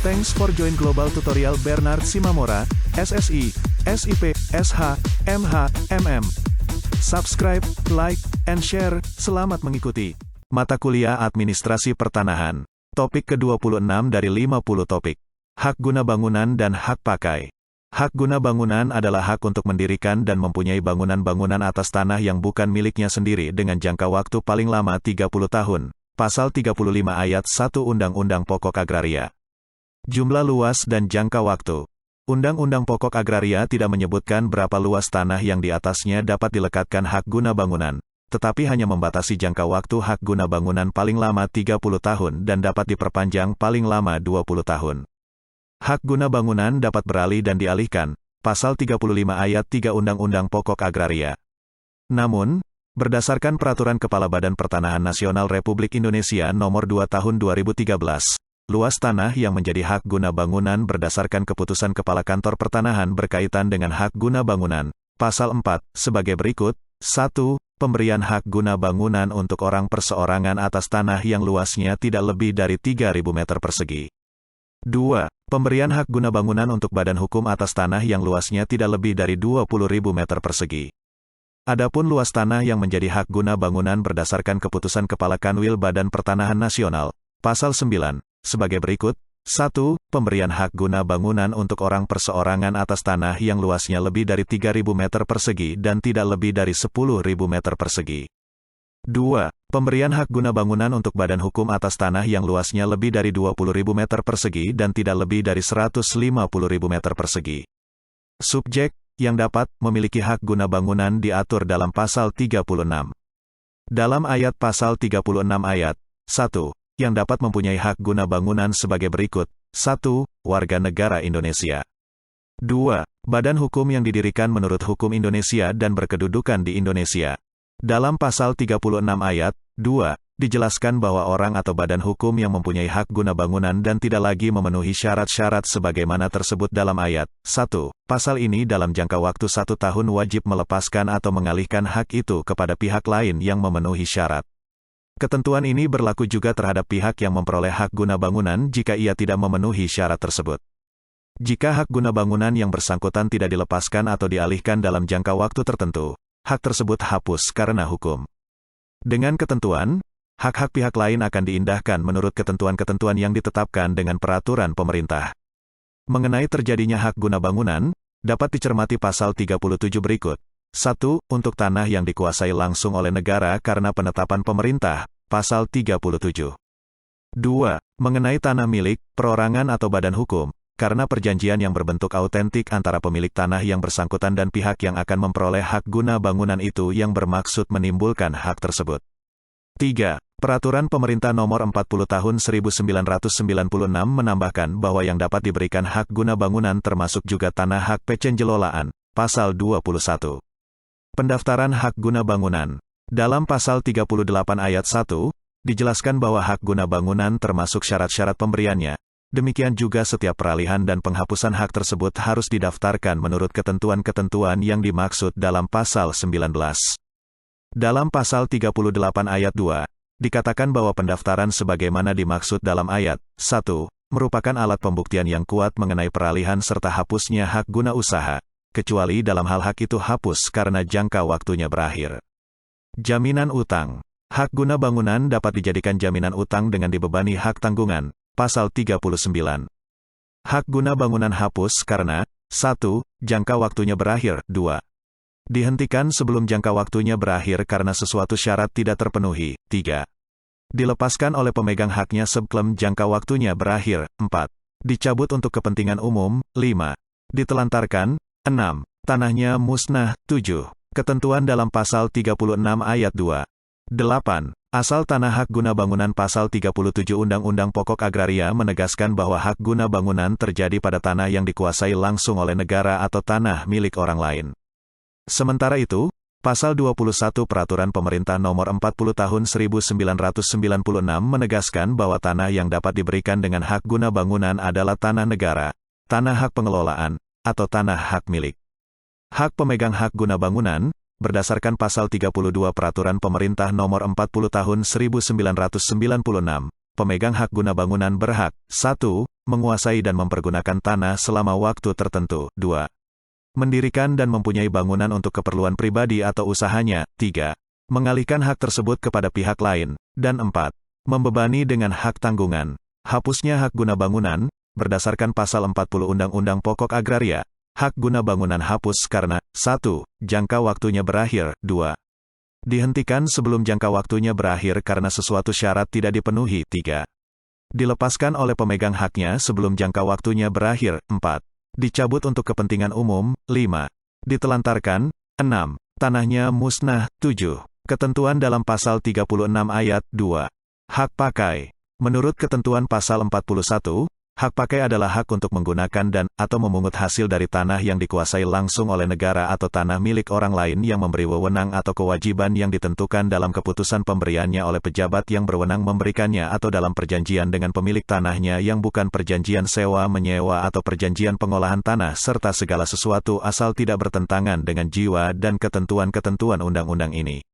Thanks for join Global Tutorial Bernard Simamora, SSI, SIP, SH, MH, MM. Subscribe, like, and share. Selamat mengikuti. Mata kuliah Administrasi Pertanahan. Topik ke-26 dari 50 topik. Hak guna bangunan dan hak pakai. Hak guna bangunan adalah hak untuk mendirikan dan mempunyai bangunan-bangunan atas tanah yang bukan miliknya sendiri dengan jangka waktu paling lama 30 tahun. Pasal 35 ayat 1 Undang-Undang Pokok Agraria. Jumlah luas dan jangka waktu. Undang-Undang Pokok Agraria tidak menyebutkan berapa luas tanah yang di atasnya dapat dilekatkan hak guna bangunan, tetapi hanya membatasi jangka waktu hak guna bangunan paling lama 30 tahun dan dapat diperpanjang paling lama 20 tahun. Hak guna bangunan dapat beralih dan dialihkan, Pasal 35 ayat 3 Undang-Undang Pokok Agraria. Namun, berdasarkan Peraturan Kepala Badan Pertanahan Nasional Republik Indonesia Nomor 2 Tahun 2013, luas tanah yang menjadi hak guna bangunan berdasarkan keputusan Kepala Kantor Pertanahan berkaitan dengan hak guna bangunan, Pasal 4, sebagai berikut. 1. Pemberian hak guna bangunan untuk orang perseorangan atas tanah yang luasnya tidak lebih dari 3.000 meter persegi. 2. Pemberian hak guna bangunan untuk badan hukum atas tanah yang luasnya tidak lebih dari 20.000 meter persegi. Adapun luas tanah yang menjadi hak guna bangunan berdasarkan keputusan Kepala Kanwil Badan Pertanahan Nasional, Pasal 9, sebagai berikut. 1. Pemberian hak guna bangunan untuk orang perseorangan atas tanah yang luasnya lebih dari 3.000 meter persegi dan tidak lebih dari 10.000 meter persegi. 2. Pemberian hak guna bangunan untuk badan hukum atas tanah yang luasnya lebih dari 20.000 meter persegi dan tidak lebih dari 150.000 meter persegi. Subjek yang dapat memiliki hak guna bangunan diatur dalam Pasal 36. Dalam ayat Pasal 36 ayat 1, yang dapat mempunyai hak guna bangunan sebagai berikut. 1. Warga negara Indonesia. 2. Badan hukum yang didirikan menurut hukum Indonesia dan berkedudukan di Indonesia. Dalam Pasal 36 ayat 2, dijelaskan bahwa orang atau badan hukum yang mempunyai hak guna bangunan dan tidak lagi memenuhi syarat-syarat sebagaimana tersebut dalam ayat 1. Pasal ini dalam jangka waktu 1 tahun wajib melepaskan atau mengalihkan hak itu kepada pihak lain yang memenuhi syarat. Ketentuan ini berlaku juga terhadap pihak yang memperoleh hak guna bangunan jika ia tidak memenuhi syarat tersebut. Jika hak guna bangunan yang bersangkutan tidak dilepaskan atau dialihkan dalam jangka waktu tertentu, hak tersebut hapus karena hukum. Dengan ketentuan, hak-hak pihak lain akan diindahkan menurut ketentuan-ketentuan yang ditetapkan dengan peraturan pemerintah. Mengenai terjadinya hak guna bangunan, dapat dicermati Pasal 37 berikut. 1. Untuk tanah yang dikuasai langsung oleh negara karena penetapan pemerintah, Pasal 37. 2. Mengenai tanah milik, perorangan atau badan hukum, karena perjanjian yang berbentuk autentik antara pemilik tanah yang bersangkutan dan pihak yang akan memperoleh hak guna bangunan itu yang bermaksud menimbulkan hak tersebut. 3. Peraturan Pemerintah Nomor 40 Tahun 1996 menambahkan bahwa yang dapat diberikan hak guna bangunan termasuk juga tanah hak pengelolaan, Pasal 21. Pendaftaran hak guna bangunan. Dalam Pasal 38 ayat 1, dijelaskan bahwa hak guna bangunan termasuk syarat-syarat pemberiannya. Demikian juga setiap peralihan dan penghapusan hak tersebut harus didaftarkan menurut ketentuan-ketentuan yang dimaksud dalam Pasal 19. Dalam Pasal 38 ayat 2, dikatakan bahwa pendaftaran sebagaimana dimaksud dalam ayat 1, merupakan alat pembuktian yang kuat mengenai peralihan serta hapusnya hak guna usaha, kecuali dalam hal hak itu hapus karena jangka waktunya berakhir. Jaminan utang. Hak guna bangunan dapat dijadikan jaminan utang dengan dibebani hak tanggungan, Pasal 39. Hak guna bangunan hapus karena 1. Jangka waktunya berakhir. 2. Dihentikan sebelum jangka waktunya berakhir karena sesuatu syarat tidak terpenuhi. 3. Dilepaskan oleh pemegang haknya sebelum jangka waktunya berakhir. 4. Dicabut untuk kepentingan umum. 5. Ditelantarkan. 6. Tanahnya musnah. 7. Ketentuan dalam Pasal 36 ayat 2. 8. Asal tanah hak guna bangunan. Pasal 37 Undang-Undang Pokok Agraria menegaskan bahwa hak guna bangunan terjadi pada tanah yang dikuasai langsung oleh negara atau tanah milik orang lain. Sementara itu, Pasal 21 Peraturan Pemerintah Nomor 40 Tahun 1996 menegaskan bahwa tanah yang dapat diberikan dengan hak guna bangunan adalah tanah negara, tanah hak pengelolaan, atau tanah hak milik. Hak pemegang hak guna bangunan, berdasarkan Pasal 32 Peraturan Pemerintah Nomor 40 Tahun 1996, pemegang hak guna bangunan berhak, 1. menguasai dan mempergunakan tanah selama waktu tertentu. 2. Mendirikan dan mempunyai bangunan untuk keperluan pribadi atau usahanya. 3. Mengalihkan hak tersebut kepada pihak lain. Dan 4. Membebani dengan hak tanggungan. Hapusnya hak guna bangunan, berdasarkan pasal 40 Undang-Undang Pokok Agraria. Hak guna bangunan hapus karena 1. Jangka waktunya berakhir. 2. Dihentikan sebelum jangka waktunya berakhir karena sesuatu syarat tidak dipenuhi. 3. Dilepaskan oleh pemegang haknya sebelum jangka waktunya berakhir. 4. Dicabut untuk kepentingan umum. 5. Ditelantarkan. 6. Tanahnya musnah. 7. Ketentuan dalam pasal 36 ayat 2. Hak pakai. Menurut ketentuan pasal 41, hak pakai adalah hak untuk menggunakan dan atau memungut hasil dari tanah yang dikuasai langsung oleh negara atau tanah milik orang lain yang memberi wewenang atau kewajiban yang ditentukan dalam keputusan pemberiannya oleh pejabat yang berwenang memberikannya atau dalam perjanjian dengan pemilik tanahnya yang bukan perjanjian sewa menyewa atau perjanjian pengolahan tanah serta segala sesuatu asal tidak bertentangan dengan jiwa dan ketentuan-ketentuan undang-undang ini.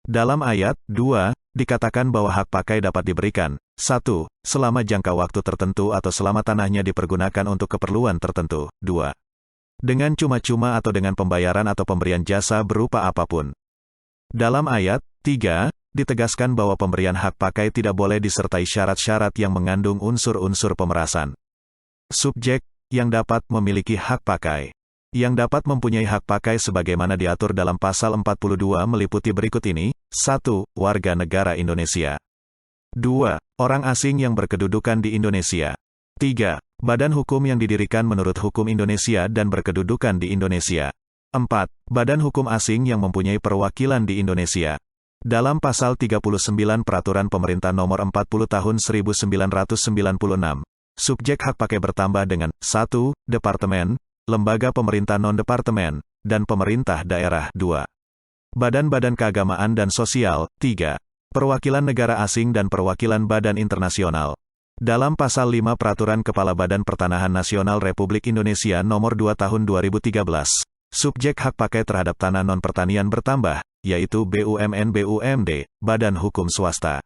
Dalam ayat 2, dikatakan bahwa hak pakai dapat diberikan, 1. Selama jangka waktu tertentu atau selama tanahnya dipergunakan untuk keperluan tertentu. 2. Dengan cuma-cuma atau dengan pembayaran atau pemberian jasa berupa apapun. Dalam ayat 3, ditegaskan bahwa pemberian hak pakai tidak boleh disertai syarat-syarat yang mengandung unsur-unsur pemerasan. Subjek yang dapat memiliki hak pakai. Yang dapat mempunyai hak pakai sebagaimana diatur dalam pasal 42 meliputi berikut ini. 1. Warga negara Indonesia. 2. Orang asing yang berkedudukan di Indonesia. 3. Badan hukum yang didirikan menurut hukum Indonesia dan berkedudukan di Indonesia. 4. Badan hukum asing yang mempunyai perwakilan di Indonesia. Dalam pasal 39 Peraturan Pemerintah Nomor 40 Tahun 1996, subjek hak pakai bertambah dengan 1. Departemen, lembaga pemerintah non-departemen, dan pemerintah daerah. 2. Badan-badan keagamaan dan sosial. 3. Perwakilan negara asing dan perwakilan badan internasional. Dalam pasal 5 Peraturan Kepala Badan Pertanahan Nasional Republik Indonesia Nomor 2 Tahun 2013, subjek hak pakai terhadap tanah non-pertanian bertambah, yaitu BUMN-BUMD, badan hukum swasta.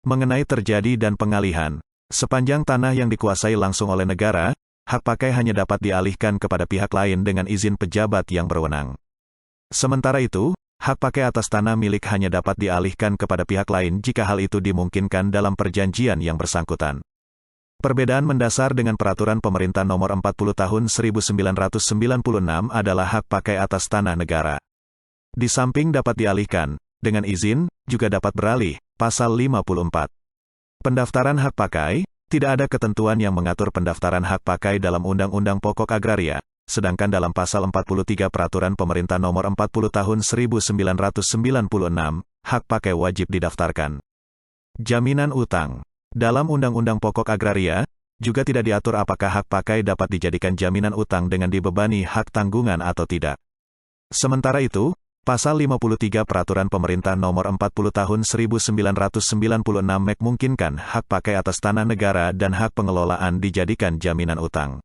Mengenai terjadi dan pengalihan, sepanjang tanah yang dikuasai langsung oleh negara, hak pakai hanya dapat dialihkan kepada pihak lain dengan izin pejabat yang berwenang. Sementara itu, hak pakai atas tanah milik hanya dapat dialihkan kepada pihak lain jika hal itu dimungkinkan dalam perjanjian yang bersangkutan. Perbedaan mendasar dengan Peraturan Pemerintah Nomor 40 Tahun 1996 adalah hak pakai atas tanah negara. Di samping dapat dialihkan, dengan izin, juga dapat beralih, pasal 54. Pendaftaran hak pakai. Tidak ada ketentuan yang mengatur pendaftaran hak pakai dalam Undang-Undang Pokok Agraria, sedangkan dalam pasal 43 Peraturan Pemerintah Nomor 40 Tahun 1996, hak pakai wajib didaftarkan. Jaminan utang. Dalam Undang-Undang Pokok Agraria, juga tidak diatur apakah hak pakai dapat dijadikan jaminan utang dengan dibebani hak tanggungan atau tidak. Sementara itu, Pasal 53 Peraturan Pemerintah Nomor 40 Tahun 1996 memungkinkan hak pakai atas tanah negara dan hak pengelolaan dijadikan jaminan utang.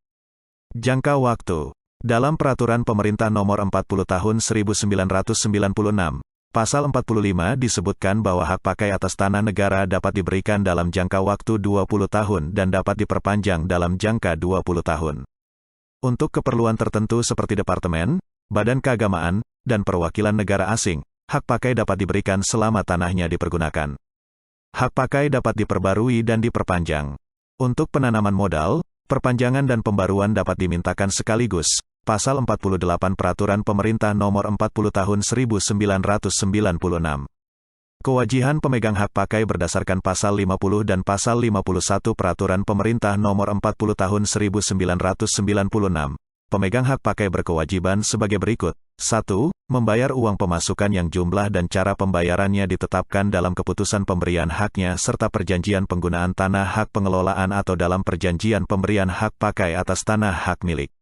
Jangka waktu. Dalam Peraturan Pemerintah Nomor 40 Tahun 1996, Pasal 45 disebutkan bahwa hak pakai atas tanah negara dapat diberikan dalam jangka waktu 20 tahun dan dapat diperpanjang dalam jangka 20 tahun. Untuk keperluan tertentu seperti departemen, badan keagamaan, dan perwakilan negara asing, hak pakai dapat diberikan selama tanahnya dipergunakan. Hak pakai dapat diperbarui dan diperpanjang. Untuk penanaman modal, perpanjangan dan pembaruan dapat dimintakan sekaligus. Pasal 48 Peraturan Pemerintah Nomor 40 Tahun 1996. Kewajiban pemegang hak pakai berdasarkan Pasal 50 dan Pasal 51 Peraturan Pemerintah Nomor 40 Tahun 1996. Pemegang hak pakai berkewajiban sebagai berikut. 1. Membayar uang pemasukan yang jumlah dan cara pembayarannya ditetapkan dalam keputusan pemberian haknya serta perjanjian penggunaan tanah hak pengelolaan atau dalam perjanjian pemberian hak pakai atas tanah hak milik.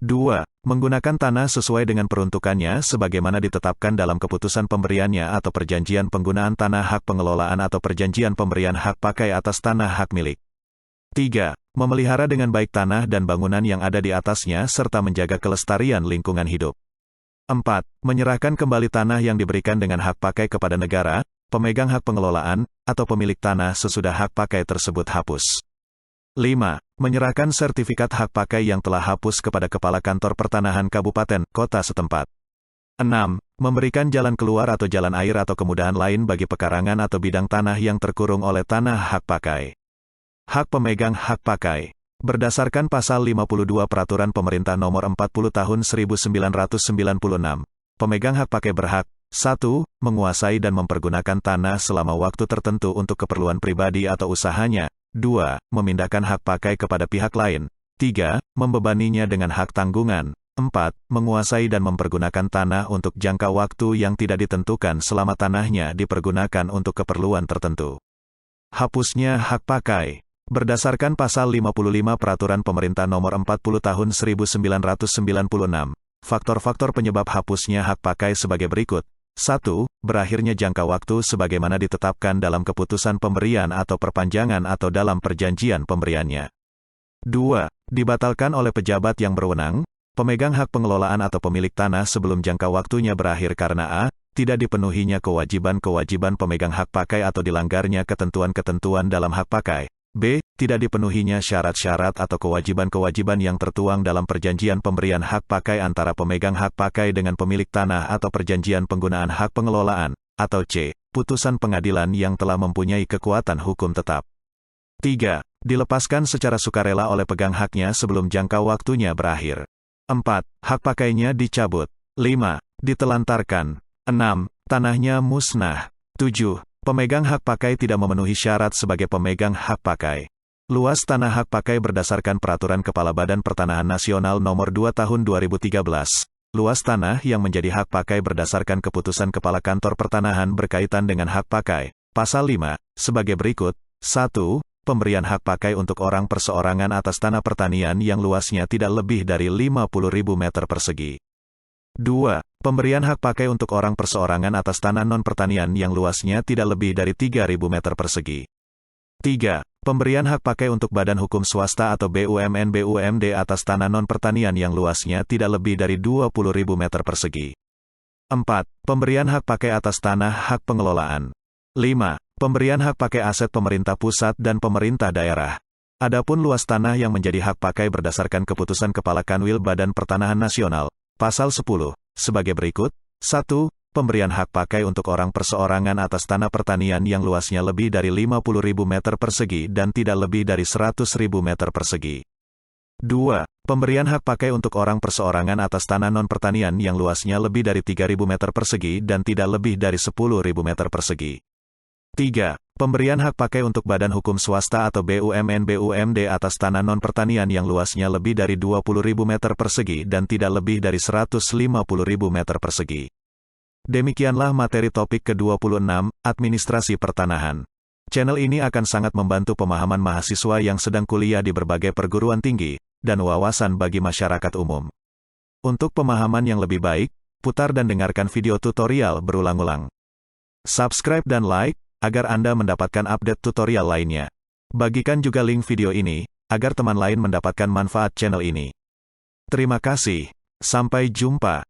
2. Menggunakan tanah sesuai dengan peruntukannya sebagaimana ditetapkan dalam keputusan pemberiannya atau perjanjian penggunaan tanah hak pengelolaan atau perjanjian pemberian hak pakai atas tanah hak milik. 3. Memelihara dengan baik tanah dan bangunan yang ada di atasnya serta menjaga kelestarian lingkungan hidup. 4. Menyerahkan kembali tanah yang diberikan dengan hak pakai kepada negara, pemegang hak pengelolaan, atau pemilik tanah sesudah hak pakai tersebut hapus. 5. Menyerahkan sertifikat hak pakai yang telah hapus kepada Kepala Kantor Pertanahan Kabupaten, Kota setempat. 6. Memberikan jalan keluar atau jalan air atau kemudahan lain bagi pekarangan atau bidang tanah yang terkurung oleh tanah hak pakai. Hak pemegang hak pakai. Berdasarkan Pasal 52 Peraturan Pemerintah Nomor 40 Tahun 1996, pemegang hak pakai berhak 1. Menguasai dan mempergunakan tanah selama waktu tertentu untuk keperluan pribadi atau usahanya. 2. Memindahkan hak pakai kepada pihak lain. 3. Membebaninya dengan hak tanggungan. 4. Menguasai dan mempergunakan tanah untuk jangka waktu yang tidak ditentukan selama tanahnya dipergunakan untuk keperluan tertentu. Hapusnya hak pakai. Berdasarkan Pasal 55 Peraturan Pemerintah Nomor 40 Tahun 1996, faktor-faktor penyebab hapusnya hak pakai sebagai berikut. 1. Berakhirnya jangka waktu sebagaimana ditetapkan dalam keputusan pemberian atau perpanjangan atau dalam perjanjian pemberiannya. 2. Dibatalkan oleh pejabat yang berwenang, pemegang hak pengelolaan atau pemilik tanah sebelum jangka waktunya berakhir karena a. Tidak dipenuhinya kewajiban-kewajiban pemegang hak pakai atau dilanggarnya ketentuan-ketentuan dalam hak pakai. B. Tidak dipenuhinya syarat-syarat atau kewajiban-kewajiban yang tertuang dalam perjanjian pemberian hak pakai antara pemegang hak pakai dengan pemilik tanah atau perjanjian penggunaan hak pengelolaan, atau C. Putusan pengadilan yang telah mempunyai kekuatan hukum tetap. 3. Dilepaskan secara sukarela oleh pegang haknya sebelum jangka waktunya berakhir. 4. Hak pakainya dicabut. 5. Ditelantarkan. 6. Tanahnya musnah. 7. Pemegang hak pakai tidak memenuhi syarat sebagai pemegang hak pakai. Luas tanah hak pakai berdasarkan Peraturan Kepala Badan Pertanahan Nasional Nomor 2 Tahun 2013. Luas tanah yang menjadi hak pakai berdasarkan keputusan Kepala Kantor Pertanahan berkaitan dengan hak pakai. Pasal 5, sebagai berikut. 1. Pemberian hak pakai untuk orang perseorangan atas tanah pertanian yang luasnya tidak lebih dari 50.000 meter persegi. 2. Pemberian hak pakai untuk orang perseorangan atas tanah non-pertanian yang luasnya tidak lebih dari 3.000 meter persegi. 3. Pemberian hak pakai untuk badan hukum swasta atau BUMN/BUMD atas tanah non-pertanian yang luasnya tidak lebih dari 20.000 meter persegi. 4. Pemberian hak pakai atas tanah hak pengelolaan. 5. Pemberian hak pakai aset pemerintah pusat dan pemerintah daerah. Adapun luas tanah yang menjadi hak pakai berdasarkan keputusan Kepala Kanwil Badan Pertanahan Nasional, Pasal 10, sebagai berikut. 1. Pemberian hak pakai untuk orang perseorangan atas tanah pertanian yang luasnya lebih dari 50.000 meter persegi dan tidak lebih dari 100.000 meter persegi. 2. Pemberian hak pakai untuk orang perseorangan atas tanah non-pertanian yang luasnya lebih dari 3.000 meter persegi dan tidak lebih dari 10.000 meter persegi. 3. Pemberian hak pakai untuk badan hukum swasta atau BUMN/BUMD atas tanah non-pertanian yang luasnya lebih dari 20.000 meter persegi dan tidak lebih dari 150.000 meter persegi. Demikianlah materi topik ke-26, Administrasi Pertanahan. Channel ini akan sangat membantu pemahaman mahasiswa yang sedang kuliah di berbagai perguruan tinggi, dan wawasan bagi masyarakat umum. Untuk pemahaman yang lebih baik, putar dan dengarkan video tutorial berulang-ulang. Subscribe dan like, agar Anda mendapatkan update tutorial lainnya. Bagikan juga link video ini, agar teman lain mendapatkan manfaat channel ini. Terima kasih. Sampai jumpa.